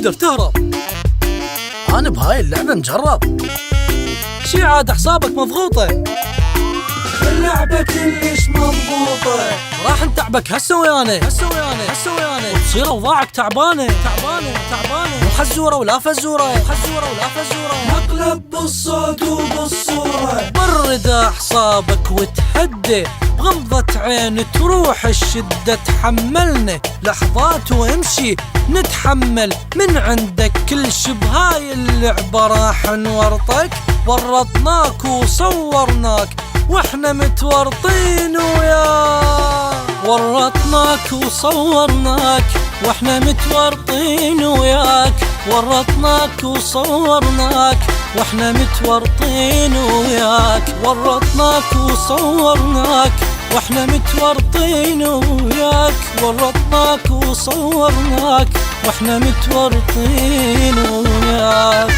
تقدر تهرب. أنا بهاي اللعبة مجرب. شي عاد حسابك مضغوطة، اللعبة كلش مضبوطة. راح نتعبك هسه ويانا وتصير اوضاعك تعبانة. مو حزورة ولا فزورة، مقلب بالصوت وبالصورة. برد اعصابك وتهدي، بغمضة عين تروح الشدة. تحملنا لحظات وامشي نتحمل من عندك كل شي. بهاي اللعبة راح نورطك، ورطناك وصورناك واحنا متورطين وياك. ورطناك وصورناك واحنا متورطين وياك. ورطناك وصورناك واحنا متورطين وياك. ورطناك وصورناك واحنا متورطين وياك. ورطناك وصورناك واحنا متورطين وياك.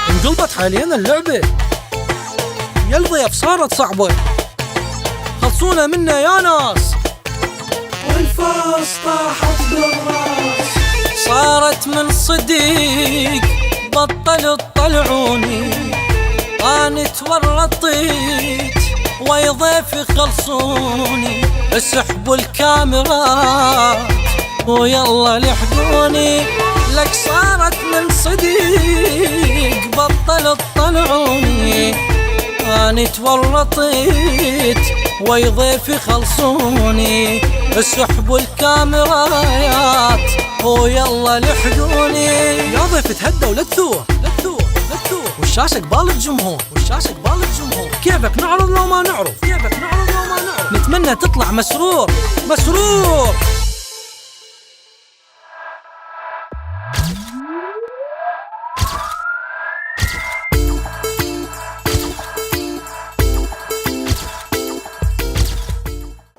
انقلبت حاليا اللعبة، يا الضيف صارت صعبة. خلصونا منا يا ناس، والفاس طاحت بالراس. صارت من صديق بطلوا تطلعوني. أنا تورطيت ويا ضيفي خلصوني. اسحبوا الكاميرات ويلا لحقوني. لك صارت من صديق بطلوا تطلعوني. أنا تورطيت ويا ضيفي خلصوني. اسحبوا الكاميرات ويلا لحقوني. يا ضيف تهدى ولا تثوه، والشاشة قبال الجمهور. كيفك نعرض لو ما نعرض، نتمنى تطلع مسرور.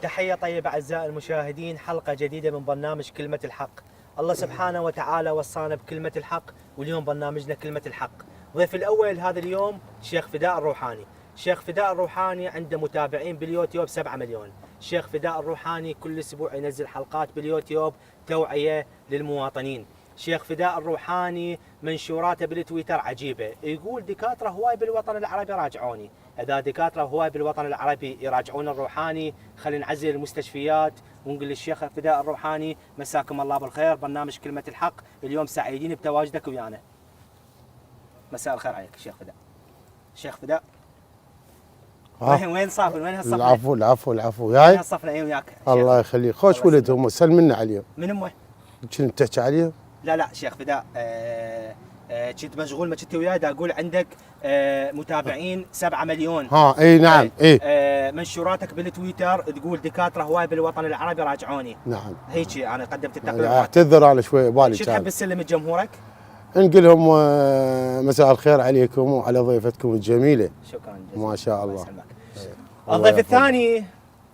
تحية طيبة أعزائي المشاهدين، حلقة جديدة من برنامج كلمة الحق. الله سبحانه وتعالى وصانا بكلمة الحق، واليوم برنامجنا كلمة الحق. ضيف الأول هذا اليوم شيخ فداء الروحاني. شيخ فداء الروحاني عنده متابعين باليوتيوب 7 مليون. شيخ فداء الروحاني كل أسبوع ينزل حلقات باليوتيوب توعية للمواطنين. شيخ فداء الروحاني منشوراته بالتويتر عجيبة، يقول دكاترة هواي بالوطن العربي راجعوني. إذا دكاترة هواي بالوطن العربي يراجعون الروحاني، خلينا نعزل المستشفيات ونقول للشيخ فداء الروحاني مساكم الله بالخير. برنامج كلمة الحق اليوم سعيدين بتواجدك ويانا. مساء الخير عليك شيخ فداء. شيخ فداء وين صافن؟ وين هالصفنة؟ العفو جاي. وين هالصفنة أي وياك؟ الله يخليك، خوش ولدهم سلمنا عليهم. من أمه؟ كنت تحكي عليهم؟ لا شيخ فداء، كنت مشغول ما كنت وياي دا اقول عندك متابعين 7 مليون. اي نعم. منشوراتك بالتويتر تقول دكاتره هواي بالوطن العربي راجعوني. نعم هيك انا قدمت التقرير. يعني اعتذر انا شوي بالي. شو تحب تسلم لجمهورك؟ نقول لهم مساء الخير عليكم وعلى ضيفتكم الجميله. شكرا جزيلا. ما شاء الله. الضيف الثاني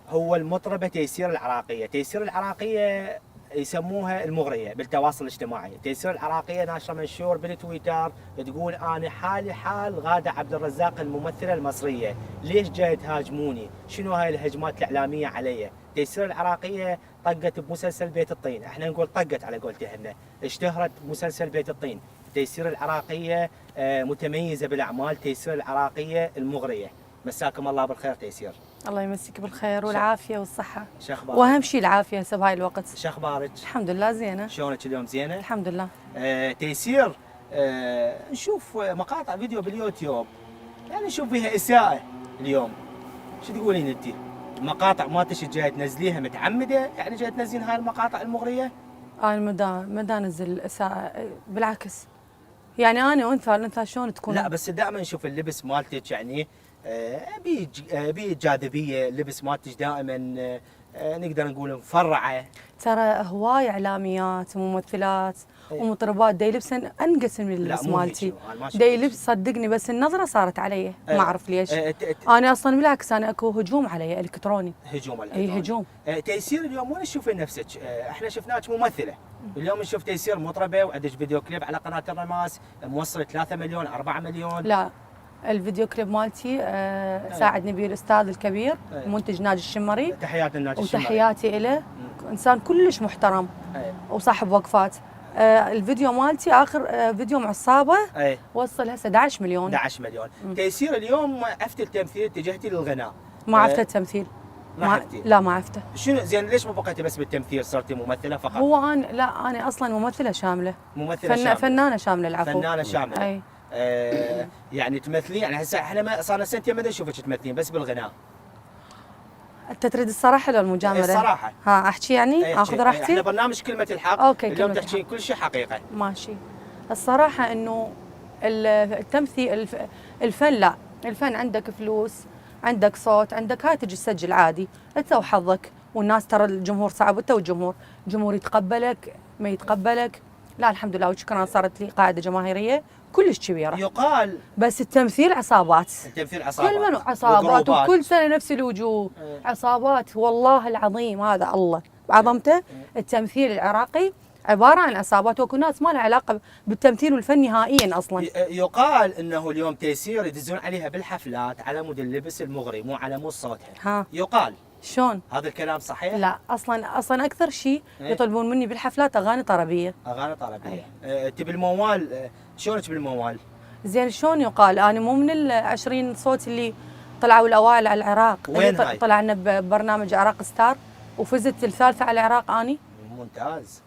هو المطربه تيسير العراقيه. تيسير العراقيه يسموها المغرية بالتواصل الاجتماعي. تيسير العراقية ناشرة منشور بالتويتر تقول أنا حالي حال غادة عبد الرزاق الممثلة المصرية، ليش جاي تهاجموني؟ شنو هاي الهجمات الإعلامية علي؟ تيسير العراقية طقت بمسلسل بيت الطين، احنا نقول طقت على قولتهن، اشتهرت بمسلسل بيت الطين. تيسير العراقية متميزة بالأعمال. تيسير العراقية المغرية. مساكم الله بالخير تيسير. الله يمسك بالخير والعافية والصحة، شخبارك؟ واهم شيء العافية هسه بهاي الوقت. شخبارك؟ الحمد لله زينة. شلونك اليوم؟ زينة؟ الحمد لله. تيسير، نشوف مقاطع فيديو باليوتيوب يعني نشوف فيها إساءة اليوم، شو تقولين انت؟ المقاطع مالتك جاي تنزليها متعمدة؟ يعني جاي تنزلين هاي المقاطع المغرية؟ أنا ما انزل إساءة، بالعكس يعني أنا وأنثى شلون تكون؟ لا بس دائما نشوف اللبس مالتك يعني بيه جاذبية، اللبس مالتك دائما نقدر نقول مفرعه. ترى هواي اعلاميات وممثلات إيه. ومطربات دا يلبسن انقص من اللبس مو مالتي. هيك، أنا ما شفت دا هيك. يلبس صدقني بس النظره صارت علي ما اعرف ليش. آه، انا اصلا بالعكس انا اكو هجوم علي الكتروني. هجوم اي هجوم. تيسير اليوم وين تشوفين نفسك؟ احنا شفناك ممثله، اليوم نشوف تيسير مطربه وعندك فيديو كليب على قناه الرماس موصل 3 مليون 4 مليون. لا الفيديو كليب مالتي ساعدني به الاستاذ الكبير منتج ناجي الشمري، تحياتنا لناجي الشمري. وتحياتي له، انسان كلش محترم وصاحب وقفات. الفيديو مالتي اخر فيديو معصابه وصل هسه 11 مليون. 11 مليون. تيسير اليوم عفت التمثيل اتجهتي للغناء. ما عرفت التمثيل. ما عرفتي؟ لا ما عرفته. شنو زين ليش ما بقيتي بس بالتمثيل صرتي ممثله فقط؟ هو انا لا انا اصلا ممثله شامله. ممثله شامله. فنانه شامله العفو. فنانه شامله. اي. يعني تمثلين يعني هسه احنا ما صار لنا سنتين ما نشوفك تمثلين بس بالغناء. انت تريد الصراحه ولا المجامله؟ الصراحه. ها احكي يعني اخذ راحتي؟ احنا برنامج كلمه الحق. اوكي اليوم تحكين كل شيء حقيقه. ماشي. الصراحه انه التمثيل الفن لا، الفن عندك فلوس، عندك صوت، عندك هاي تجي تسجل عادي، انت وحظك، والناس ترى الجمهور صعب، انت والجمهور، الجمهور يتقبلك ما يتقبلك، لا الحمد لله وشكرا صارت لي قاعده جماهيريه كلش كبيره. يقال بس التمثيل عصابات. التمثيل عصابات. كل من عصابات وقروبات. وكل سنه نفس الوجوه. عصابات والله العظيم هذا الله بعظمته. التمثيل العراقي عباره عن عصابات، وكل ناس ما لها علاقه بالتمثيل والفن نهائيا اصلا. يقال انه اليوم تيسير يدزون عليها بالحفلات على مود اللبس المغري مو على مود صوتها. ها يقال شلون؟ هذا الكلام صحيح؟ لا اصلا اكثر شيء يطلبون مني بالحفلات اغاني طربيه. اغاني طربيه. تبي الموال شلونك بالموال؟ زين شلون يقال؟ انا مو من ال20 صوت اللي طلعوا الاوائل على العراق. وين هاي؟ طلعنا ببرنامج عراق ستار وفزت الثالثه على العراق اني. ممتاز.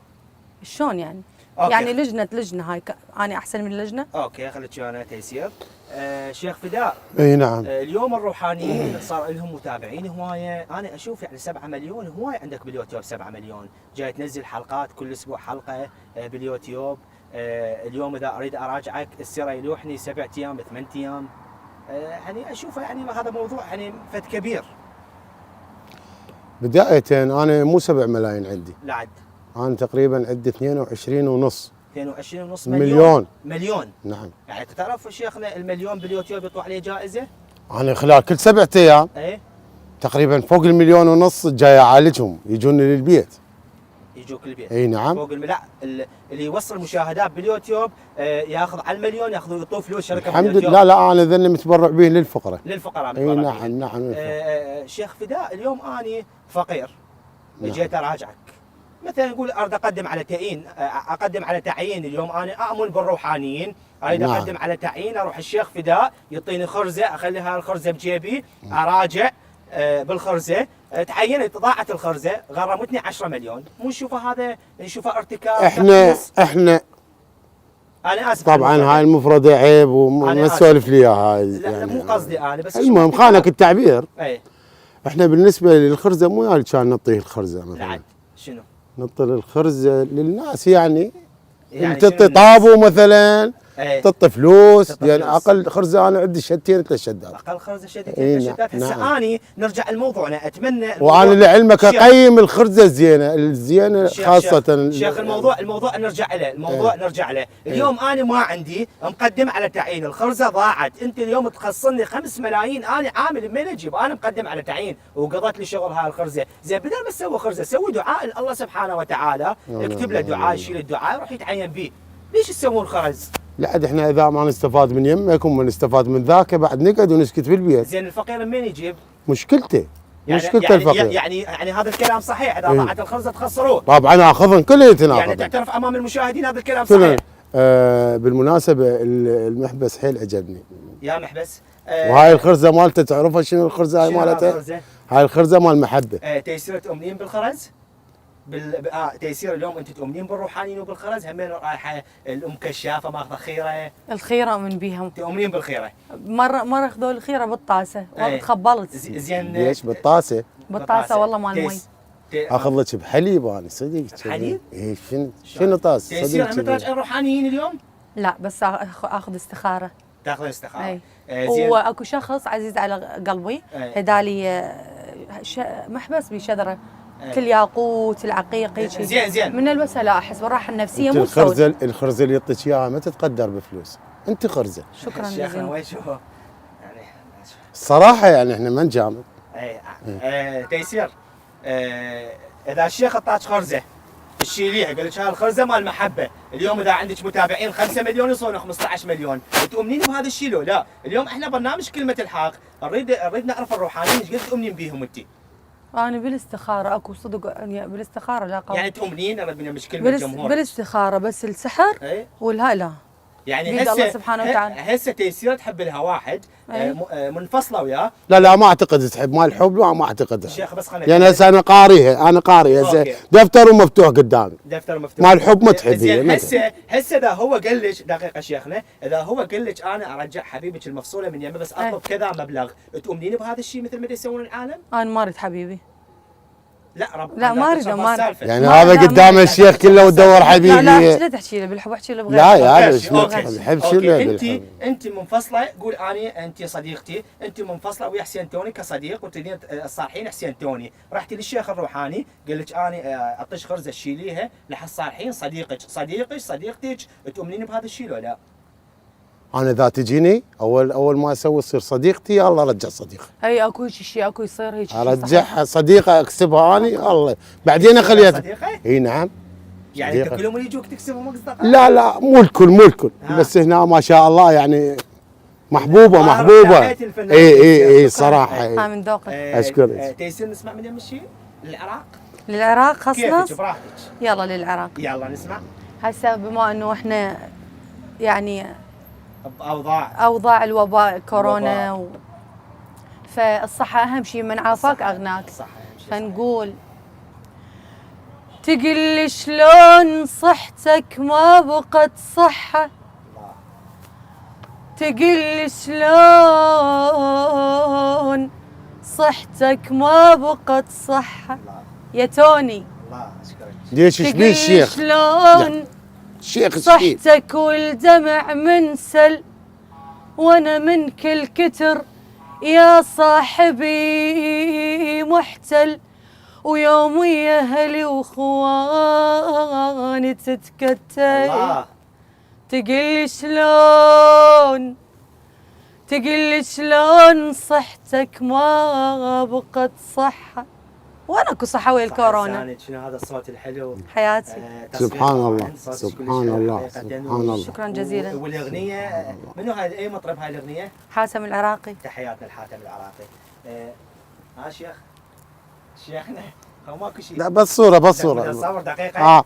شلون يعني؟ أوكي. يعني لجنه هاي انا احسن من اللجنه؟ اوكي خليك انا تيسير. شيخ فداء. اي نعم. اليوم الروحانيين صار لهم متابعين هوايه، انا اشوف يعني 7 مليون هوايه عندك باليوتيوب 7 مليون، جاي تنزل حلقات كل اسبوع حلقه باليوتيوب. اليوم اذا اريد اراجعك السيره يلوحني 7 ايام 8 ايام. يعني اشوفه يعني هذا موضوع يعني فد كبير. بداية انا مو 7 ملايين عندي، لا عد انا تقريبا عندي 22 ونص 22.5 مليون. مليون. نعم. يعني تعرف شيخنا المليون باليوتيوب يطلع عليه جائزه؟ انا خلال كل 7 ايام ايه تقريبا فوق المليون ونص جاي اعالجهم يجوني للبيت. يجوك البيت. اي نعم. فوق لا اللي يوصل مشاهدات باليوتيوب ياخذ على المليون ياخذ يعطوه فلوس شركه الحمد باليوتيوب. لله. لا انا ذني متبرع به للفقراء. للفقراء اي متبرع نعم به. نعم. شيخ فداء اليوم اني فقير. نعم. جيت اراجعك مثلا نقول اريد اقدم على اقدم على تعيين. اليوم انا اؤمن بالروحانيين، اريد نعم. اقدم على تعيين اروح الشيخ فداء يعطيني خرزه اخلي هاي الخرزه بجيبي اراجع بالخرزه. تعينت ضاعت الخرزه غرمتني 10 مليون. مو نشوفه هذا نشوفه ارتكاب احنا انا اسف طبعا هاي المفردة عيب وما تسولف لي اياها. لا يعني مو قصدي انا بس المهم خانك التعبير. اي احنا بالنسبة للخرزة مو يعني كان نعطيه الخرزة مثلا. لا شنو؟ نعطي الخرزة للناس يعني يعني تعطي طابو مثلا، ايه تعطي فلوس. تعطي يعني فلوس. اقل خرزة انا عندي شتين 3 شدات. اقل خرزه شدتين إيه شدات. هسه نعم. اني نرجع لموضوعنا. اتمنى وانا لعلمك شيخ- اقيم الخرزة الزينة خاصة. شيخ الموضوع نرجع له. الموضوع نرجع له. اليوم انا ما عندي مقدم على تعيين، الخرزه ضاعت. انت اليوم تخصني 5 ملايين، انا عامل من اجيب، انا مقدم على تعيين وقضت لي شغل هاي الخرزه. زين بدل ما تسوي خرزه سوي دعاء الله سبحانه وتعالى، اكتب له دعاء يشيل الدعاء يروح يتعين به. ليش تسوون خرز؟ لا عاد احنا اذا ما نستفاد من يمك وما نستفاد من ذاك بعد نقعد ونسكت بالبيت. زين الفقير من يجيب؟ مشكلته يعني مشكلته الفقير. يعني هذا الكلام صحيح. اذا إيه. ضاعت الخرزه تخسروه. طبعا اخذهم كلهم يعني يتناقضون. تعترف امام المشاهدين هذا الكلام كلهم. صحيح. بالمناسبة المحبس حيل عجبني. يا محبس. وهاي الخرزة مالته تعرفها شنو الخرزة هاي شنو مالته؟ الخرزة؟ هاي الخرزة مال محبة. تيسير تؤمنين بالخرز؟ تيسير اليوم انت تؤمنين بالروحانيين وبالخرز؟ همين رايحه الام كشافه ماخذه خيره. الخيره من بيهم. تؤمنين بالخيره؟ مره اخذوا الخيره بالطاسه والله إيه. تخبلت. زين ليش بالطاسة؟ بالطاسه والله مال مي. اخذ لك بحليب انا صدق. بحليب؟ اي شنو طاس؟ تيسير صدق هم تراجعين روحانيين اليوم؟ لا بس اخذ استخاره. تاخذ استخاره. اي. زين. واكو شخص عزيز على قلبي أي. هدالي محبس بشذره كل ياقوت العقيق هيك زين من نلبسها لا احس بالراحه النفسيه انت مو الصوت. الخرزه اللي يعطيك اياها ما تتقدر بفلوس، انت خرزه. شكرا شيخنا جزيلا. وين شوفوا يعني الصراحه يعني احنا ما نجامل. تيسير اذا الشيخ اعطاك خرزه تشيليها قال لك هاي الخرزه مال محبه، اليوم اذا عندك متابعين 5 مليون يصيرون 15 مليون، تؤمنين بهذا الشيء لو لا؟ اليوم احنا برنامج كلمه الحق، نريد نعرف الروحانيين ايش قد تؤمنين بيهم انت؟ انا بالاستخاره اكو صدق يعني بالاستخاره لا قوي. يعني تؤمنين مش كلمه الجمهور بالاستخاره بس السحر اي والها لا. يعني بيد الله سبحانه وتعالى. هسه تيسير تحب لها واحد منفصله وياه. لا ما اعتقد تحب مال الحب، لا ما اعتقدها. الشيخ بس خلينا يعني هسه انا قاري هسه أوكي. دفتر مفتوح قدامي. دفتر مفتوح مال الحب ما تحب هي، زين ما هسه اذا هو قال لك دقيقه شيخنا، اذا هو قال لك انا ارجع حبيبك المفصوله من يمه بس اطلب كذا مبلغ، تؤمنين بهذا الشيء مثل ما يسوون العالم؟ انا ما اريد حبيبي. لا ما أريد، ما أريد. يعني ما- هذا لا، قدام ما- الشيخ كله وتدور حبيبي. لا تحكي له بالحب، احكي له بغير. لا يا أوكي، هذا أوكي. الحب شو أوكي. اللي انت منفصله، قول انت صديقتي، انت منفصله ويا حسين توني كصديق وتريدين الصالحين حسين توني، رحتي للشيخ الروحاني قال لك انا اعطيك خرزه تشيليها لح الصالحين صديقتك، تؤمنين بهذا الشيء ولا لا؟ انا اذا تجيني اول ما اسوي تصير صديقتي، يلا رجع صديقه. اي اكو هيك شيء، اكو يصير هيك شيء. ارجعها صديقه اكسبها اني الله بعدين اخليها. صديقه؟ اي نعم. يعني انت صديقة. كلهم اللي يجوك تكسبهم اصدقاء؟ لا مو الكل بس هنا ما شاء الله يعني محبوبه. اي صراحه. ها من ذوقك. أشكرك. تيسير نسمع من يم الشيء للعراق؟ للعراق خصنا. كيفك براحتك. يلا للعراق. يلا نسمع. هسه بما انه احنا يعني اوضاع الوباء كورونا فالصحة أهم شيء، من عافاك أغناك. صح. فنقول تقل شلون صحتك ما بقت صحة، تقل شلون صحتك ما بقت صحة يا توني. الله اشكرك. ليش ايش بيه الشيخ؟ شلون الشيخ صحتك والدمع منسل، وانا من كل كتر يا صاحبي محتل، ويوم ويا اهلي واخواني تتكتل. الله. تقل شلون صحتك ما بقت صحة، وانا اكو صحة ويا الكورونا. شنو هذا الصوت الحلو؟ حياتي. سبحان الله سبحان الله. شكرا جزيلا. والاغنيه منو هاي؟ اي مطرب هاي الاغنيه؟ حاتم العراقي. تحياتنا لحاتم العراقي. ها شيخنا هو ماكو شيء. لا بس صورة نصور دقيقة.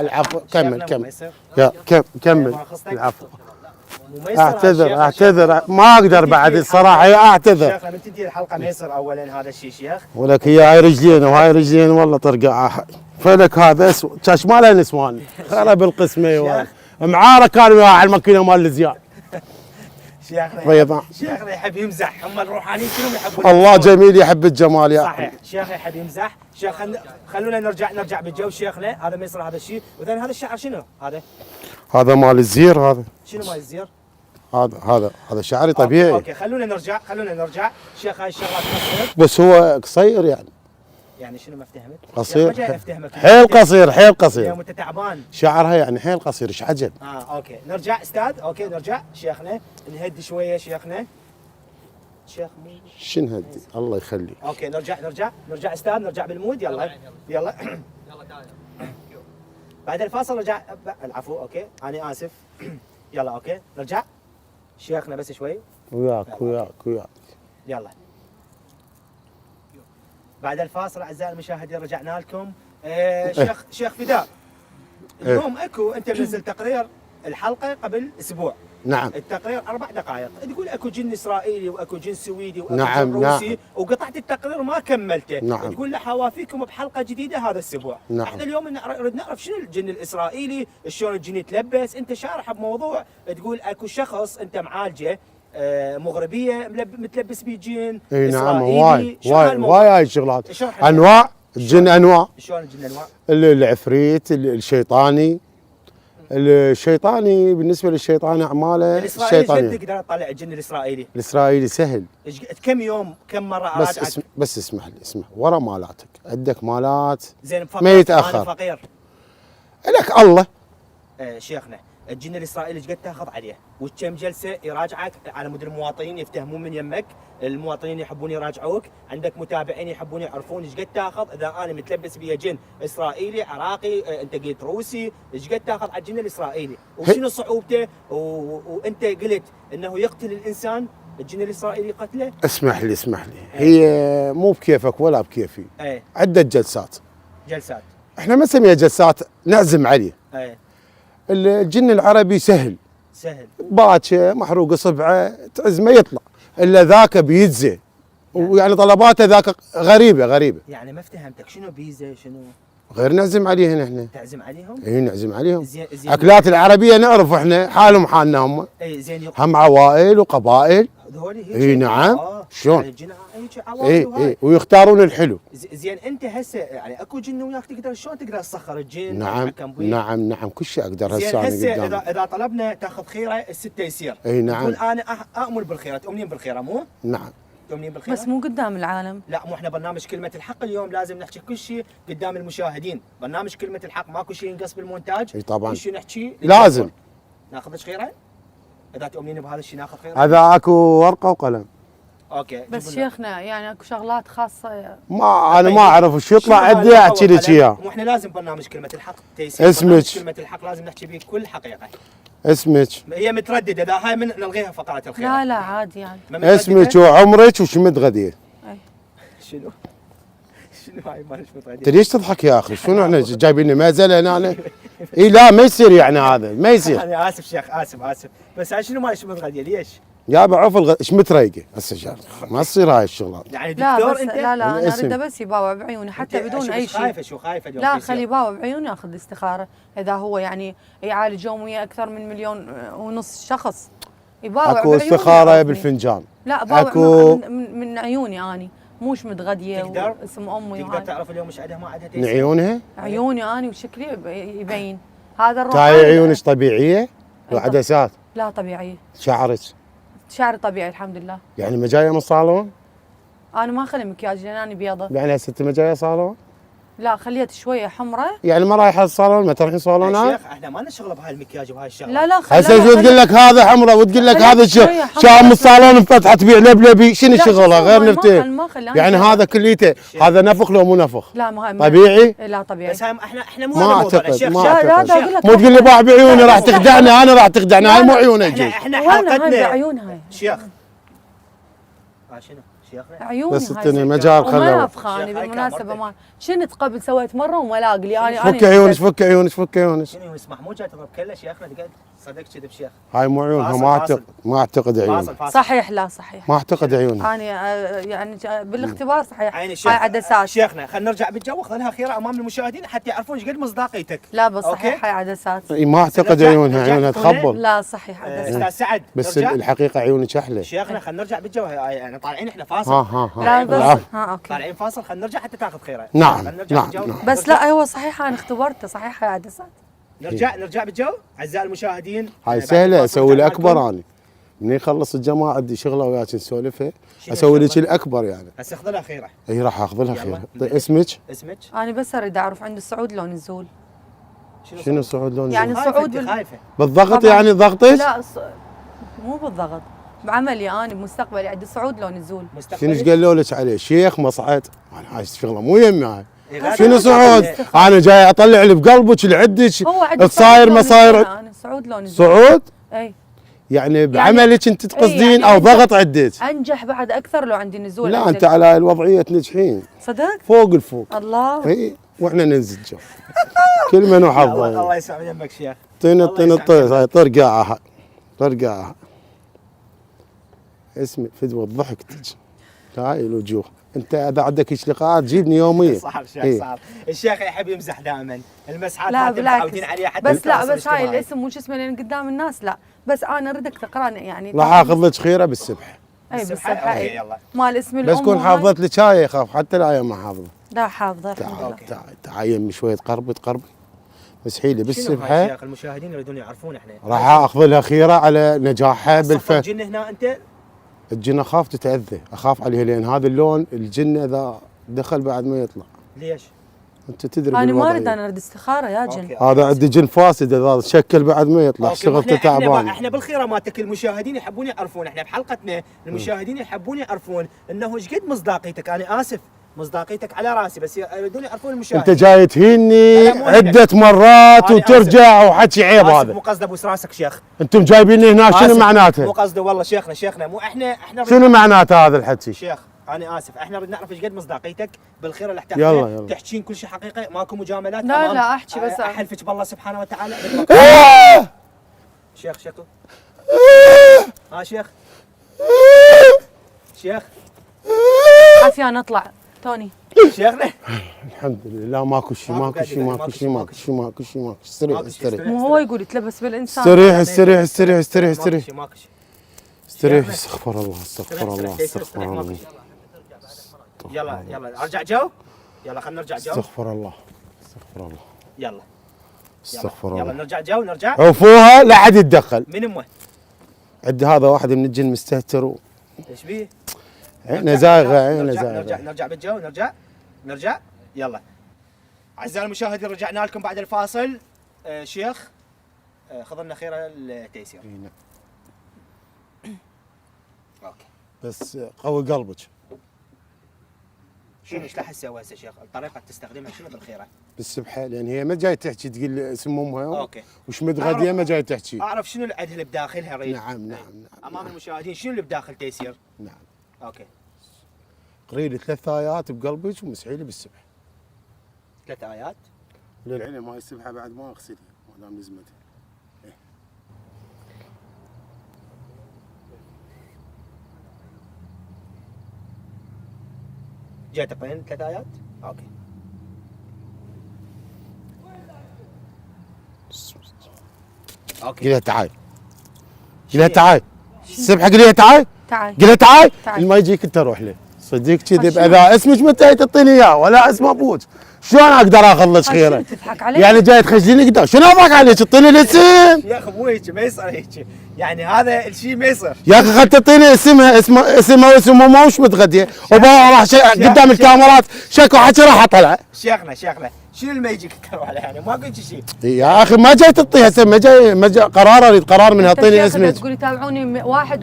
العفو كمل يا كمل العفو. اعتذر ما اقدر بعد الصراحة اعتذر. شيخنا من تدي الحلقة ميسر اولا هذا الشيء شيخ. ولك هي هاي رجلين والله طرقع فلك هذا اسود شاش ما له نسوان خرب القسمة معاره كان وياه على الماكينة مال الزيان. شيخنا يحب يمزح، هم الروحانيين كلهم يحبون. الله جميل يحب الجمال يا صحيح. شيخ يحب يمزح. شيخ خلونا نرجع بالجو شيخنا. هذا ميسر هذا الشيء. وثاني هذا الشعر شنو هذا مال الزير. هذا شنو مال الزير؟ هذا شعري طبيعي. اوكي خلونا نرجع شيخ. هاي الشغلات قصير بس هو قصير يعني شنو ما افتهمت؟ قصير حيل قصير اليوم انت تعبان. شعرها يعني حيل قصير ايش عجب. اوكي نرجع استاذ. اوكي نرجع شيخنا نهدي شويه شيخنا. شيخ شنو هدي الله يخليك. اوكي نرجع استاذ. نرجع بالمود. يلا بعد الفاصل رجع. العفو. اوكي انا اسف. يلا اوكي نرجع شيخنا بس شوي. وياك يلا بعد الفاصل اعزائي المشاهدين رجعنا لكم. شيخ فداء، اليوم اكو انت منزل تقرير الحلقه قبل اسبوع. نعم. التقرير 4 دقائق، تقول اكو جن اسرائيلي واكو جن سويدي واكو نعم جن روسي. وقطعت التقرير ما كملته. نعم. تقول له حوافيكم بحلقه جديده هذا الاسبوع. نعم. احنا اليوم نريد نعرف شنو الجن الاسرائيلي، شلون الجن يتلبس. انت شارح بموضوع تقول اكو شخص انت معالجه مغربيه متلبس بيه جن. اي نعم. وايد هاي الشغلات انواع الجن. انواع شلون الجن؟ انواع العفريت الشيطاني الشيطاني بالنسبه للشيطاني اعماله الاسرائيلي شد الشيطانيه. تقدر تطلع الجن الاسرائيلي؟ الاسرائيلي سهل. كم يوم كم مره بس اراجعك؟ بس اسمح لي، اسمح، ورا مالاتك عندك مالات زين ما يتأخر. أنا فقير. لك الله. شيخنا الجن الاسرائيلي ايش قد تاخذ عليه؟ وكم جلسه يراجعك على مود المواطنين يفتهمون من يمك، المواطنين يحبون يراجعوك، عندك متابعين يحبون يعرفون ايش قد تاخذ اذا انا متلبس بيا جن اسرائيلي عراقي، انت قلت روسي، ايش قد تاخذ على الجن الاسرائيلي؟ وشنو صعوبته؟ وانت قلت انه يقتل الانسان، الجن الاسرائيلي قتله؟ اسمح لي، اسمح لي، هي مو بكيفك ولا بكيفي. ايه عدة جلسات. جلسات. احنا ما نسميها جلسات، نعزم عليه. ايه الجن العربي سهل، سهل. باكه محروق اصبعه تعزمه يطلع، الا ذاك بيجزي، ويعني طلباته ذاك غريبه غريبه. يعني ما افتهمتك، شنو بيزا شنو؟ غير نعزم عليهن احنا. تعزم عليهم؟ اي نعزم عليهم. زين اكلات العربيه نعرف احنا حالهم حالنا هم. اي زين هم عوائل وقبائل. هذول هيك. اي نعم. شلون؟ يعني الجن هيك عوائل وهاي. اي ويختارون الحلو. زين انت هسه يعني اكو جن وياك تقدر شلون تقدر تسخر الجن؟ نعم تتحكم بيه؟ نعم نعم كل شيء اقدر زين هسه هسه انا قدامك. اذا طلبنا تاخذ خيره السته يصير. اي نعم. تقول انا اؤمن بالخيره، تؤمنين بالخيره مو؟ نعم. تؤمنين بالخيره؟ بس مو قدام العالم. لا مو احنا برنامج كلمه الحق اليوم لازم نحكي كل شيء قدام المشاهدين، برنامج كلمه الحق ماكو شيء ينقص بالمونتاج. اي طبعا. كل شيء نحكي لازم. ناخذ خيره؟ اذا تؤمنين بهذا الشيء ناخذ خيره؟ هذا اكو ورقه وقلم. اوكي. بس شيخنا يعني اكو شغلات خاصه. ما انا ما اعرف وش يطلع عندي احكي لك اياه. مو احنا لازم برنامج كلمه الحق تيسير. اسمك. برنامج كلمه الحق لازم نحكي به كل حقيقه. اسمك. هي متردده اذا هاي من نلغيها فقرات الخير. لا لا عادي يعني. ما مترددة؟ اسمك وعمرك وش متغديه. شنو؟ شنو هاي ما متردده؟ تدري ايش تضحك يا اخي؟ شنو احنا جايبين مازله هنا؟ اي لا ما يصير يعني هذا ما يصير. انا اسف شيخ اسف بس هاي شنو ما متغديه ليش؟ يا بعرف ايش متريقه هسه جار ما تصير هاي الشغلات. يعني لا دكتور بس انت؟ لا لا انا الاسم. اريده بس يباوع بعيوني حتى أنت بدون اي شيء. خايفه شو خايفه اليوم لا تيسير؟ خلي يباوع بعيوني ياخذ الاستخاره اذا هو يعني يعالج يوميا اكثر من 1.5 مليون شخص. يباوع اكو بعيوني استخاره يعرفني. بالفنجان. لا باوع أكو- من عيوني اني موش متغديه تقدر؟ واسم امي تقدر وهاي. تعرف اليوم ايش عندها ما عندها من تيسير؟ عيونها؟ عيوني اني وشكلي يبين هذا الروح. تاي عيونك طبيعيه؟ وعدسات؟ لا طبيعيه. شعرك؟ شعري طبيعي الحمد لله. يعني ما جايه من الصالون؟ انا ما اخلي مكياج لان انا بيضه. يعني هسه ما جايه صالون؟ لا خليت شويه حمراء. يعني ما رايحه الصالون ما تروحين صالونات؟ يا شيخ احنا ما لنا شغل بهاي المكياج وبهاي الشغله. لا لا هسه شو تقول لك هذا حمرة وتقول لك خليك هذا شوية حمرة شام بس. الصالون انفتح تبيع لبلبي شنو لا، شغله شو غير ما نفتين ما خلي أنا يعني شغلة. هذا كليته هذا نفخ لو مو نفخ لا ما طبيعي؟ لا طبيعي. بس هاي احنا مو ما هذا موضوعنا اعتقد شيخ. ما لا لا اعتقد دا اقول لك مو تقول لي باع بعيوني راح تخدعني انا راح تخدعني هاي مو عيوني احنا جيش احنا وين هاي حلقتنا بعيون هاي شيخ شنو شيخنا؟ عيوني بس هاي التاني سكر. مجال وما خلوه افخاني شيخ، هاي بالمناسبه كان ما شنت قبل سويت مره وما لاق لي انا فك عيونك فك عيونك فك عيونك شنو اسمح مو جاي تضرب كله شيخنا تقعد صدق كذب شيخ. هاي مو عيونها فاصل، ما اعتقد ما اعتقد عيونها فاصل صحيح لا صحيح. ما اعتقد عيونها انا يعني بالاختبار صحيح عيني هاي شيخ عدسات. شيخنا خلينا نرجع بالجو خليها خيره امام المشاهدين حتى يعرفون ايش قد مصداقيتك. لا بس أوكي. صحيح هاي عدسات. اي ما اعتقد نرجع- عيونها نرجع عيونها تكون تخبل لا صحيح عدسات. استاذ سعد بس نرجع؟ الحقيقه عيونك احلى شيخنا خلينا نرجع بالجو يعني طالعين احنا فاصل. ها لا بس العفو. ها اوكي. طالعين فاصل خلينا نرجع حتى تاخذ خيره. نعم، خلينا نرجع نعم، بالجو. نعم. بس لا هو صحيح انا اختبرته صحيح هاي عدسات. نرجع بالجو اعزائي المشاهدين. هاي بعد سهله الفاصل اسوي نرجع الاكبر معكم. انا من يخلص الجماعه عندي شغله وياك نسولفها شنو اسوي لك الشغلة؟ الاكبر يعني هسه خذ لها خيره. اي راح اخذ لها يلا. خير طيب اسمك اسمك انا بس اريد اعرف عند السعود لو نزول. شنو صعود لون يعني يعني الصعود خايفه بالضغط طبعاً. يعني ضغطك لا مو بالضغط بعملي انا بمستقبلي عندي صعود لو نزول. شنو ايش قالوا لك عليه شيخ مصعد انا هاي الشغله مو يمي هاي إيه، شنو صعود انا جاي اطلع اللي بقلبك اللي عندك هو عندي تصاير صعود لو مصاير نزول أنا صعود لو نزول. صعود اي يعني بعملك انت تقصدين يعني او أنت- ضغط عندك انجح بعد اكثر لو عندي نزول. لا أنزل. انت على الوضعيه تنجحين صدق فوق الفوق الله. اي واحنا ننزل جو كل من الله وحظه يسمع من يمك شيخ. طين الله الطين يسعدك. الطير هاي طرقاعه طرقاعه اسمي فدوى ضحكتك هاي الوجوه انت اذا عندك ايش لقاءات جيبني يوميا صعب شيخ إيه. صعب. الشيخ يحب يمزح دائما المسحات لا هذه بالعكس متعودين عليها حتى بس لا بالتواصل بس هاي الاجتماعي. الاسم مو شو اسمه لان قدام الناس لا بس انا اردك تقراني يعني. راح اخذ لك خيره بالسبح اي بالسبحة؟ بالسبحه أوكي، اي يلا. مال اسم الام بس كون وهاي. حافظت لك هاي يخاف حتى الايه ما حافظه لا حافظه الحمد تعال لله. تعال تعال يمي شويه قربي مسحي لي شنو هاي بالسبحه. شيخ؟ المشاهدين يريدون يعرفون احنا. راح اخذ لها خيره على نجاحها صفر بالفن. جن هنا انت؟ الجن اخاف تتاذى، اخاف عليها لان هذا اللون الجن اذا دخل بعد ما يطلع. ليش؟ انت تدري انا ما بالوضع اريد، يعني. انا اريد استخاره يا جن. أوكي. هذا عندي جن فاسد اذا شكل بعد ما يطلع، أوكي، اشتغلت إحنا تعبان. احنا بالخيره مالتك المشاهدين يحبون يعرفون، احنا بحلقتنا المشاهدين يحبون يعرفون انه ايش قد مصداقيتك. انا اسف مصداقيتك على راسي، بس يريدون يعرفون المشاهدين. انت جاي تهيني لا، مو عده مرات أنا وترجع وحكي عيب آسف، هذا. مو قصده ابوس راسك شيخ. انتم جايبيني هنا شنو آسف، مو معناته؟ قصده والله شيخنا مو احنا شنو معناته هذا الحكي؟ شيخ انا اسف، احنا نريد نعرف ايش قد مصداقيتك بالخير اللي يلا. تحكين كل شيء حقيقه، ماكو مجاملات. لا، أمام لا، أحكي بس. احلفك بالله سبحانه وتعالى. شيخ شكو شيخ شيخ عافيه انا اطلع توني. شيخنا الحمد لله ماكو شيء ماكو شيء ماكو شيء ماكو شيء ماكو شيء ماكو شيء. استريح استريح مو هو يقول يتلبس بالانسان. استريح استريح استريح استريح استريح ماكو شيء. استريح. استغفر الله استغفر الله استغفر الله يلا ارجع جو. يلا خلينا نرجع جو. استغفر الله استغفر الله يلا استغفر يلا الله. نرجع جو نرجع. عوفوها لا حد يتدخل. من امه؟ عندي هذا واحد من الجن مستهتر ايش بيه؟ عينه زايغه عينه زايغه. نرجع بالجو. نرجع يلا. اعزائي المشاهدين رجعنا لكم بعد الفاصل. شيخ خذ لنا خير التيسير. اوكي بس قوي قلبك. شنو ايش راح تسوي هسه شيخ؟ الطريقه تستخدمها شنو بالخيره؟ بالسبحه لان هي ما جاي تحكي تقول اسم امها اوكي. وش متغديه ما جاي تحكي. اعرف شنو اللي عندها اللي بداخلها اريد. نعم امام المشاهدين شنو اللي بداخل تيسير؟ نعم. اوكي. قري لي 3 آيات بقلبك ومسحي لي بالسبحه. 3 آيات. للعلم هاي السبحه بعد ما اغسلها ما دام لزمتها. جاي تقرين 3 آيات؟ اوكي. اوكي. قلها تعال. قلها تعال. السبحه قلها تعال. تعال قلها تعال. تعال. اللي ما يجيك انت روح له. صديق كذب اذا اسمك متى تعطيني اياه ولا اسم ابوك شلون اقدر اخذ لك خيره؟ تضحك علي يعني جاي تخجليني قدام شنو اضحك عليك؟ تعطيني الاسم يا اخي مو هيك ما يصير هيك، يعني هذا الشيء ما يصير. يا اخي خل تعطيني اسمها واسم امها وش متغديه وبابا راح قدام الكاميرات شكو حكي راح اطلع. شيخنا شنو اللي ما يجيك تروح عليه يعني ما قلت شيء. يا اخي ما جاي تعطيها اسم ما جاي قرار اريد قرار من اعطيني اسمك. تقول يتابعوني واحد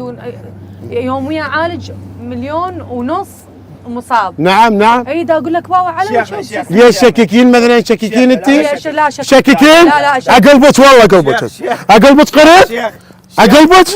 يوميا عالج 1.5 مليون مصاب. نعم اي دا اقول لك بابا على شيخنا، وش شيخنا. ليش شككين مثلا شككين انت؟ لا شككين؟ لا اقلبك والله اقلبك اقلبك قريت؟ شيخ اقلبك؟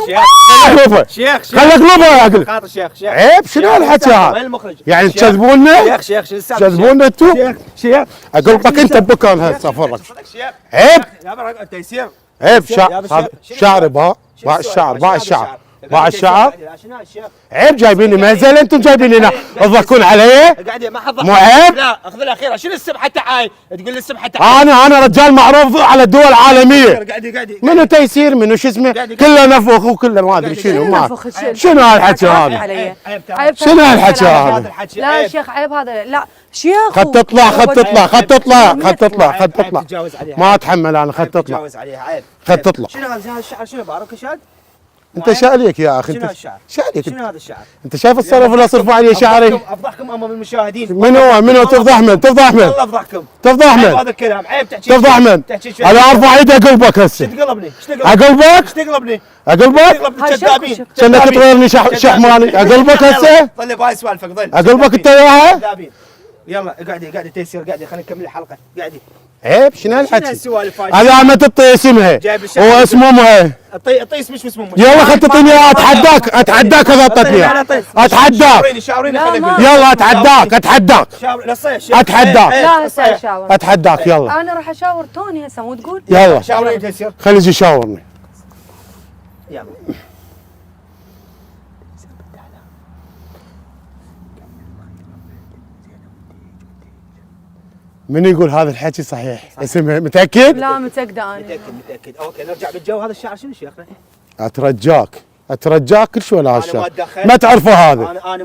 اقلبه شيخ خلي اقلبه يا اقلب. خاطر شيخ عيب شنو هالحكي هذا؟ وين المخرج؟ يعني تكذبونا؟ شيخ شنو السالفه؟ تكذبونا انتم؟ شيخ اقلبك انت بمكان هالسفر. شيخ عيب يا برا تيسير. عيب يا بس هذا شنو شعري باع شنو الشعر السؤال؟ باع شنو الشعر هذا باع الشعر. شنو هذا الشيخ؟ عيب جايبيني مهزله انتم جايبين هنا تضحكون علي. قاعد ما حضر. مو عيب؟ لا اخذ الاخيره شنو السبحه تعال تقول لي السبحه تعال. انا رجال معروف على الدول العالميه. قاعد منو تيسير منو شو اسمه كله نفخ وكله ما ادري شنو ما شنو هالحكي هذا؟ شنو هالحكي هذا؟ لا يا شيخ عيب هذا لا شيخ. خد تطلع خد تطلع خد تطلع خد تطلع خد تطلع ما اتحمل انا خد تطلع تجاوز عليها عيب. خد تطلع. شنو هذا الشعر شنو بارك شاد؟ انت شاليك يا اخي شنو انت هالشعر؟ شاليك شنو هذا الشعر؟ انت شايف الصرف اللي صرفوا علي شعري؟ افضحكم امام المشاهدين. منو تفضح من والله افضحكم. تفضح عيب من هذا الكلام عيب تحكي. تفضح من تحكي شوي. انا ارفع ايدي اقلبك هسه. تقلبني اقلبك تقلبني اقلبك كذابين. كأنك تطيرني شحماني اقلبك هسه. ظل بهاي سوالفك ظل اقلبك انت وياها. كذابين. يلا قاعدي تيسير قاعدي خلينا نكمل الحلقه قاعدي. عيب شنو شنو هالحكي؟ هالسوالف هاي؟ هذا ما تعطي اسمها جايب الشعر. واسم امها. طيس مش اسمه. يلا خل تعطيني اياها اتحداك اذا اعطيتني اياها اتحداك. شاوريني يلا اتحداك اتحداك لا هسه اشاور. اتحداك يلا انا راح اشاور توني هسه مو تقول. يلا شاوريني تيسير. خلي يجي يشاورني. يلا من يقول هذا الحكي صحيح؟ اسمها متاكد؟ لا متاكده انا. متاكد اوكي نرجع بالجو. هذا الشعر شنو شيخنا؟ اترجاك كل شوي لا أنا هالشعر ما أتدخل. ما تعرفه هذا. انا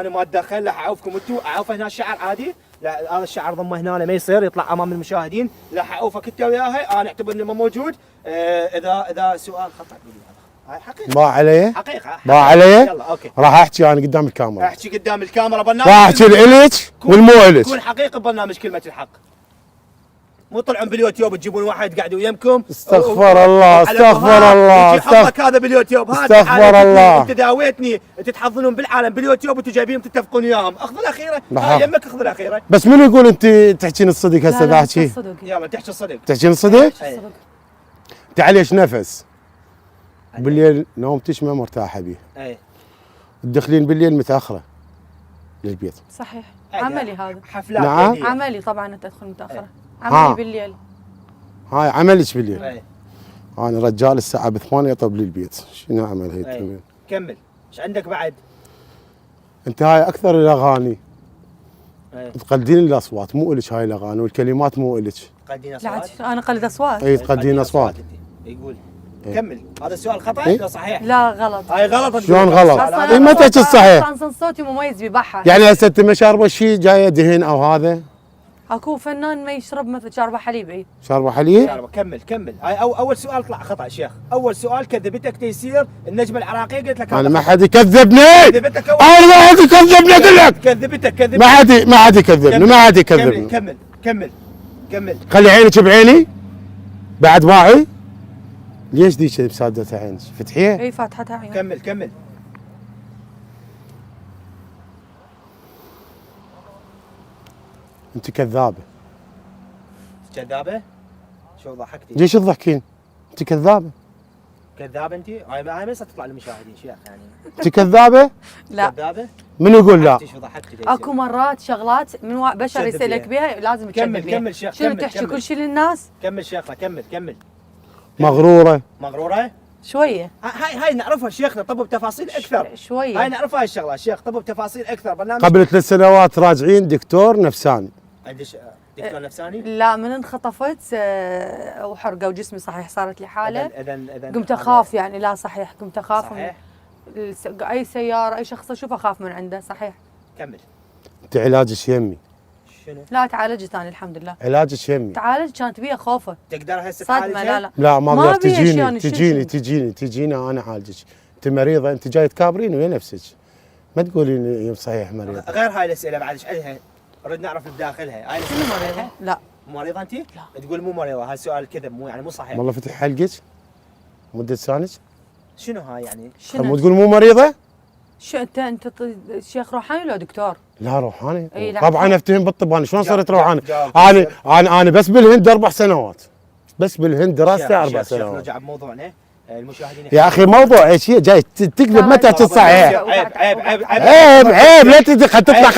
ما اتدخل راح اعوفكم انتم اعوف هنا الشعر عادي لا هذا الشعر ضمه هنا ما يصير يطلع امام المشاهدين. لا حعوفك انت وياها، انا اعتبر انه ما موجود. اذا سؤال خطا قولي هذا. هاي حقيقه. ما علي حقيقه. ما علي. يلا اوكي. راح احكي انا قدام الكاميرا. احكي قدام الكاميرا برنامج. راح احكي الك والمو الك. كون حقيقي ببرنامج كلمه الحق. مو طلعون باليوتيوب تجيبون واحد قاعد ويمكم. استغفر الله استغفر الله يجي حظك هذا باليوتيوب. استغفر الله. انت داويتني انت تحظنون بالعالم باليوتيوب وانتم جايبين تتفقون وياهم. اخذ الاخيره. يمك اخذ الاخيره. بس منو يقول انت تحكين الصدق هسه لا تحكي؟ الصدق. يلا تحكي الصدق. تحكين الصدق؟ أي. تعليش نفس بالليل نومتش ما مرتاحه بيه. اي تدخلين بالليل متاخره للبيت. صحيح. عادي. عملي هذا. حفلات نعم. عادية. عملي طبعا انت تدخل متاخره. ها. عملي بالليل. هاي عملش بالليل. اي انا رجال الساعه ب8 يطب لي البيت، شنو اعمل هي أي. التمرين؟ كمل. ايش عندك بعد؟ انت هاي اكثر الاغاني اي تقلدين الاصوات، مو الك هاي الاغاني والكلمات مو الك. قاعدين لا اصوات. عاد انا قلد اصوات. اي تقلدين اصوات. يقول إيه. كمل. هذا السؤال خطا إيه. ولا صحيح؟ لا غلط. هاي غلط. شلون غلط؟ لا، لا، إيه، ما تحكي الصحيح. كان صوتي مميز ببحر. يعني هسه انت ما شاربه شيء جايه دهن او هذا؟ اكو فنان ما يشرب مثل شاربه حليب اي. شاربه حليب؟ كمل. هاي اول سؤال طلع خطا شيخ. اول سؤال كذبتك تيسير النجمه العراقيه قلت لك انا هذا ما خطأ. حد يكذبني. كذبتك انا ما حد يكذبني اقول لك. كذبتك ما حد يكذبني، ما حد يكذبني. كمل. خلي عينك بعيني بعد واعي. ليش ديك بسادة عينك؟ فتحيه؟ اي فاتحتها عيون. كمل. انت كذابه. كذابه؟ شو ضحكتي؟ ليش تضحكين؟ انت كذابه. كذابه انت؟ هاي ما تطلع للمشاهدين شيخ يعني. انت كذابه؟ لا كذابه؟ من يقول لا؟ شو ضحكتي؟ اكو مرات شغلات من بشر تكذب يسالك بها لازم تكذب بها. كمل شيخ. شنو تحكي كل شيء للناس؟ كمل شيخنا كمل. مغروره. مغروره؟ شويه هاي نعرفها شيخنا. طب بتفاصيل اكثر. شويه. هاي نعرفها هاي الشغله شيخ. طب بتفاصيل اكثر. برنامج قبل 3 سنوات راجعين دكتور نفساني. عندك دكتور نفساني؟ لا من انخطفت وحرقه وجسمي صحيح صارت لي حاله. اذا قمت اخاف يعني. لا صحيح قمت اخاف. صحيح. اي سياره اي شخص اشوفه اخاف من عنده صحيح. كمل. انت علاجك يمي. شنو؟ لا تعالجت انا الحمد لله. علاجك يمي. تعالج كانت بيها خوفه. تقدر هسه صدمه لا لا ما ما اقدر. أبي أشياء تجيني انا اعالجك. انت مريضه، انت جاي تكابرين ويا نفسك. ما تقولين يوم صحيح مريضه. غير هاي الاسئله بعد ايش عندها؟ نريد نعرف بداخلها. هاي شنو مريضه؟ لا مو مريضه انت؟ لا تقول مو مريضه. هاي سؤال كذب مو يعني مو صحيح. والله فتح حلقك مده لسانك. شنو هاي يعني؟ مو شنو؟ تقول مو مريضه؟ شو انت شيخ روحاني ولا دكتور؟ لا روحاني. إي لا. طبعا افتهم بالطب. انا شلون صرت روحاني؟ جاوب. انا بس بالهند 4 سنوات. بس بالهند دراستي 4 شيخ سنوات. نرجع بموضوعنا. المشاهدين يا اخي موضوع ايش هي جاي تكذب ما تحكي الصحيح. عيب لا تدي. خل تطلع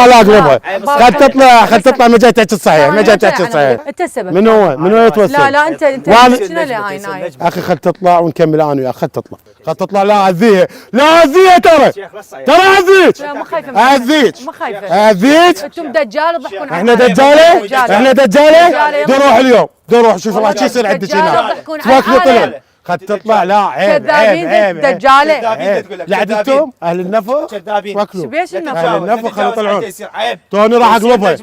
لا اقلبها. خل تطلع ما جاي تحكي الصحيح. ما جاي تحكي الصحيح. انت السبب. من هو يتوسل؟ لا انت وأنا- شنو اللي هاي نايف؟ اخي خل تطلع ونكمل انا وياك. خل تطلع لا اذيها ترى. شيخ لا تصيح. ترى اذيك. لا ما خايفه منك. اذيك. ما خايفه. اذيك. انتم دجال تضحكون احنا دجاله. دجالة. دجاله. نروح اليوم. نروح شوف راح يصير عندك دجالة هنا. يضحكون على تفكري العالم. طلع. خل تطلع. لا عيب كذابين دجاله. كذابين تقول لك. لعدتم اهل النفق. كذابين. واكلوا. شبيش اهل النفق؟ النفق خلوا يطلعون. عيب. توني راح اقلبها.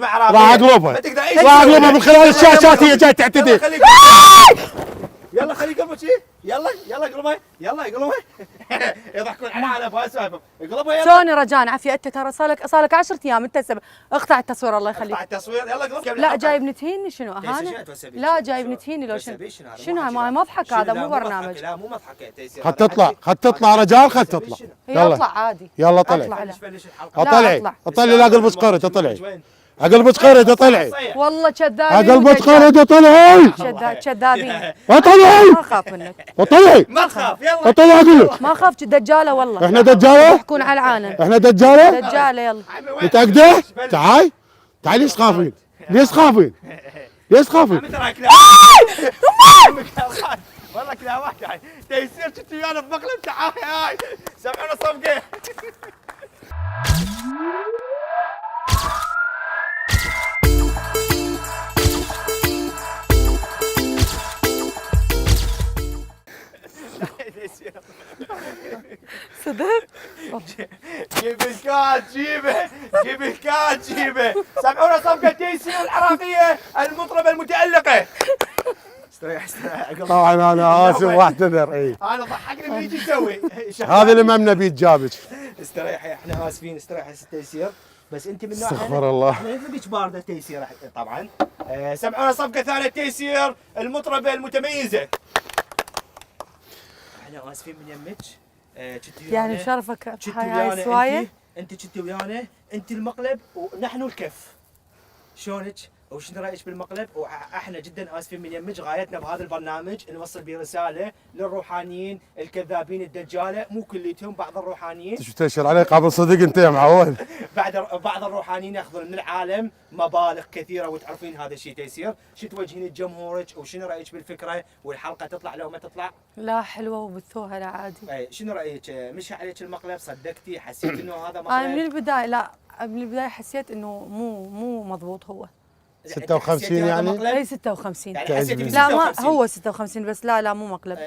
راح اقلبها من خلال الشاشات. هي جاي تعتدي. يلا خليه يقلبها شي. يلا اقلبها. يضحكون على ابغى اسافر. اقلبها يلا. شلون رجاء عافيه انت ترى صار لك 10 ايام انت السبب. اقطع التصوير الله يخليك. اقطع التصوير. يلا اقلب. لا جايب نتهيني شنو اهانه؟ لا جايب نتهيني لو شنو؟ شنو هاي ما مضحك هذا مو برنامج. لا مو مضحك تيسير. خل تطلع رجال. خل تطلع. هي اطلع عادي. يلا طلع. اطلع لا. اطلعي. أطلع. اطلعي لا قلبك قرد. اطلعي. قلبك قرد. اطلعي. والله كذابين. قلبك قرد. اطلعي. كذابين. اطلعي. ما اخاف منك. اطلعي. ما تخاف. يلا. اطلعي اقول لك. ما اخاف دجاله والله. احنا دجاله. يضحكون على العالم. احنا دجاله. دجاله يلا. متأكدة؟ تعال ليش تخافين؟ ليش تخافين؟ ترى كلاب. والله كلابات يعني. تيسير شفت ويانا بمقلب. تعال هاي. سمعونا صفقه. صدق؟ جيب الكاس. جيب استريح طبعا انا اسف واعتذر. اي انا ضحكني من يجي يسوي هذا اللي ما بنبي تجابج. استريحي، احنا اسفين، استريحي يا ست تيسير، بس انت من نوع استغفر الله. احنا نبيك بارده تيسير طبعا. سمعونا صفقه ثانيه تيسير المطربه المتميزه. احنا اسفين من يمك. يعني بشرفك كنتي هاي ويانا السوايه. انت كنتي ويانا، انت المقلب ونحن الكف. شلونك؟ وشنو رايك بالمقلب؟ واحنا جدا اسفين من يمك، غايتنا بهذا البرنامج نوصل به رساله للروحانيين الكذابين الدجاله، مو كليتهم، بعض الروحانيين. شو تشر علي قبل صدق انت يا معود. بعض الروحانيين ياخذون من العالم مبالغ كثيره، وتعرفين هذا الشيء تيسير، شو توجهين لجمهورك وشنو رايك بالفكره والحلقه تطلع لو ما تطلع؟ لا حلوه وبثوها لا عادي. اي شنو رايك؟ مشى عليك المقلب؟ صدقتي؟ حسيت انه هذا مقلب؟ انا من البدايه لا، من البدايه حسيت انه مو مضبوط هو. 56 يعني؟ اي 56 يعني حسيتي ب لا ما 56. هو 56 بس لا مو مقلب.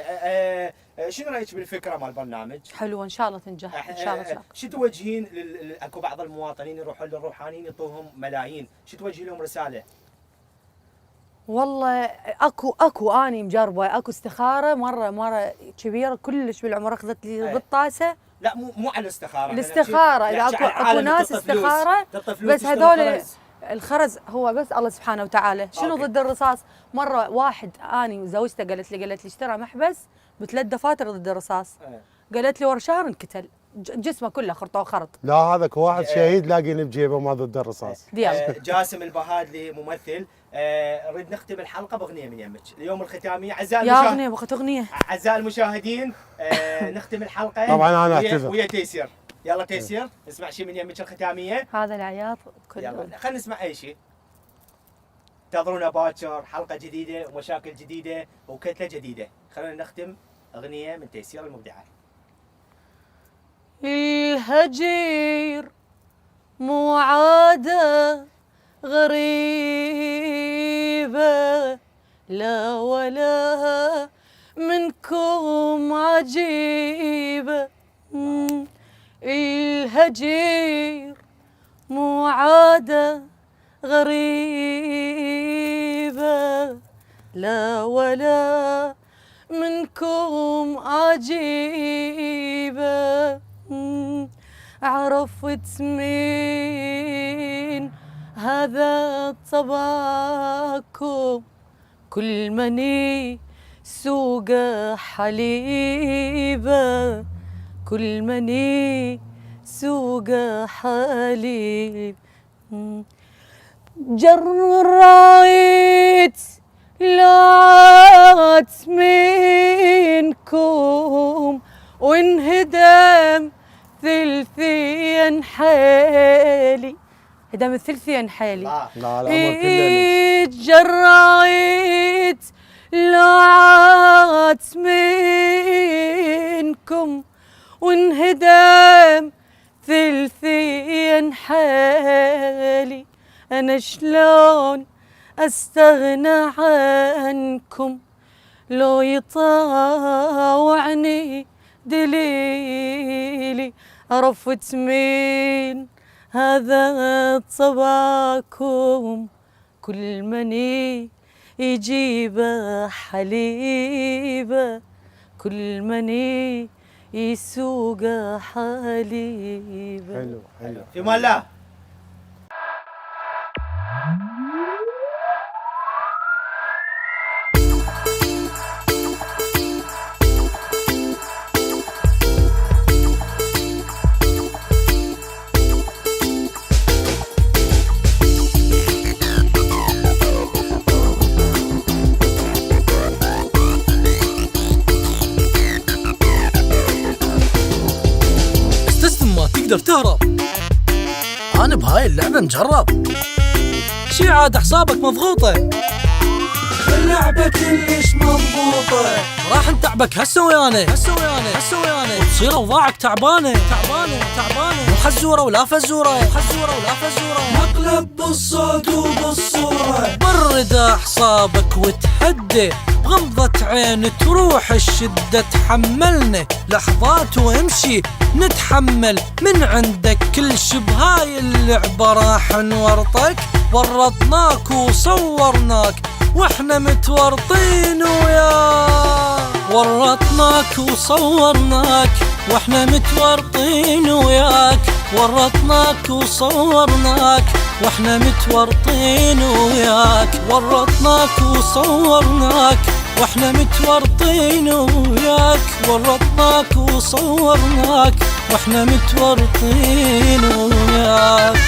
شنو رايك بالفكره مال البرنامج؟ حلوه ان شاء الله تنجح ان شاء الله. شو توجهين اكو بعض المواطنين يروحون للروحانيين يعطوهم ملايين، شو توجهي لهم رساله؟ والله اكو اني مجربه، اكو استخاره مره كبيره كلش بالعمر، اخذت لي بالطاسه. لا مو على الاستخاره. الاستخاره اذا اكو ناس استخاره، بس هذول الخرز هو بس الله سبحانه وتعالى. شنو ضد الرصاص؟ مره واحد اني وزوجته قالت لي اشترى محبس ب3 دفاتر ضد الرصاص. قالت لي ورا شهر انقتل، جسمه كله خرطه وخرط. لا هذاك واحد شهيد لاقيني بجيبه ما ضد الرصاص. جاسم البهادلي ممثل. نريد نختم الحلقه باغنيه من يمك، اليوم الختاميه. اعزائي يا اغنيه بغيت اغنيه. اعزائي المشاهدين نختم الحلقه طبعا انا اعتذر ويا تيسير. يلا تيسير نسمع شيء من يمك الختاميه. هذا العياط يلا خلينا نسمع اي شيء. انتظرونا باكر حلقه جديده ومشاكل جديده وكتله جديده. خلينا نختم اغنيه من تيسير المبدعه. الهجير مو عاده غريبه، لا ولا منكم عجيبه. الهجير مو عاده غريبه، لا ولا منكم عجيبه. عرفت مين هذا طبعكم، كل مني سوق حليبه، كل مني سوق حليب. جريت لعت منكم وانهدم ثلثين حيلي، هدم الثلثين حيلي. لا كله جريت لعت منكم وانهدم ثلثين حيلي. أنا شلون أستغنى عنكم لو يطاوعني دليلي. عرفت مين هذا طبعكم، كل مني يجيب حليبه، كل مني يسوق حليبه. حلو في مال الله. تقدر تهرب، انا بهاي اللعبة مجرب، شي عاد حسابك مضغوطة، اللعبة كلش مضبوطة، راح نتعبك هسه ويانا وتصير اوضاعك تعبانة وحزورة ولا فزورة، مقلب بالصوت وبالصورة، برد اعصابك وتهدي بغمضة عين تروح الشدة تحملنا لحظات وامشي نتحمل من عندك كل شبهاي اللعبة راح نورطك ورطناك وصورناك واحنا متورطين وياك ورطناك وصورناك واحنا متورطين وياك ورطناك وصورناك واحنا متورطين وياك ورطناك وصورناك واحنا متورطين وياك ورطناك وصورناك واحنا متورطين وياك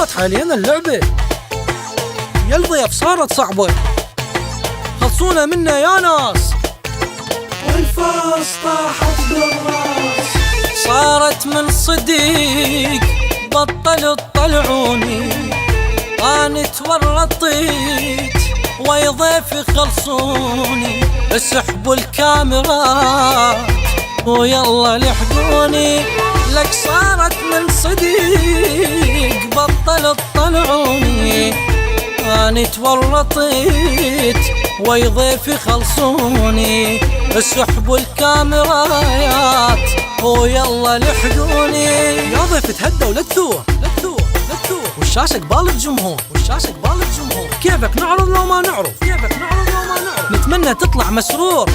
انقلبت علينا اللعبة يا الضيف صارت صعبة خلصونا منا يا ناس والفرص طاحت بالراس صارت من صديق بطلوا تطلعوني أنا تورطيت ويا ضيفي خلصوني اسحبوا الكاميرات ويلا لحقوني لك صارت من صديق بطلوا تطلعوني أنا تورطيت ويا ضيفي خلصوني اسحبوا الكاميرات ويلا لحقوني يا ضيف تهدى ولا تثور والشاشة قبال الجمهور كيفك نعرض لو ما نعرف نتمنى تطلع مسرور